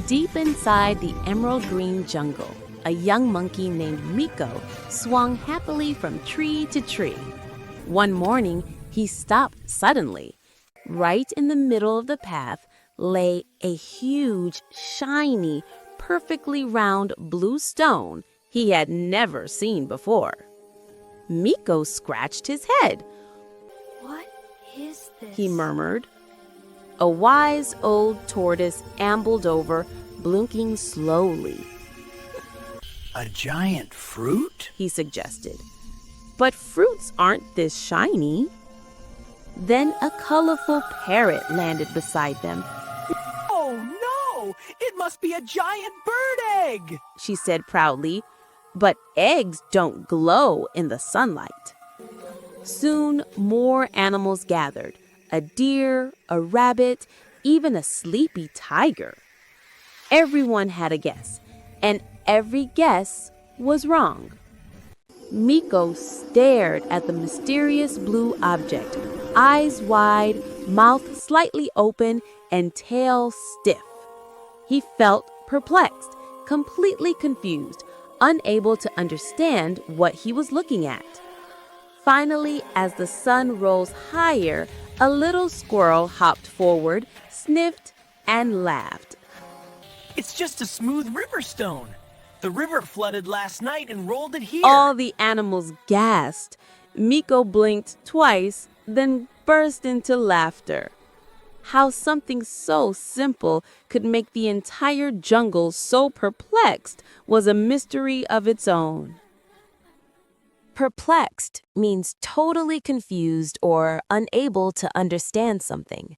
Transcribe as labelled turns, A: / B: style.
A: Deep inside the emerald green jungle, a young monkey named Miko swung happily from tree to tree. One morning, he stopped suddenly. Right in the middle of the path lay a huge, shiny, perfectly round blue stone he had never seen before. Miko scratched his head.
B: "What is this?"
A: he murmured. A wise old tortoise ambled over, blinking slowly.
C: A giant fruit?
A: He suggested. But fruits aren't this shiny. Then a colorful parrot landed beside them.
C: Oh no! It must be a giant bird egg!
A: She said proudly, but eggs don't glow in the sunlight. Soon more animals gathered, a deer, a rabbit, even a sleepy tiger. Everyone had a guess, and every guess was wrong. Miko stared at the mysterious blue object, eyes wide, mouth slightly open, and tail stiff. He felt perplexed, completely confused, unable to understand what he was looking at. Finally, as the sun rose higher, a little squirrel hopped forward, sniffed, and laughed.
C: It's just a smooth river stone. The river flooded last night and rolled it here.
A: All the animals gasped. Miko blinked twice, then burst into laughter. How something so simple could make the entire jungle so perplexed was a mystery of its own.
D: Perplexed means totally confused or unable to understand something.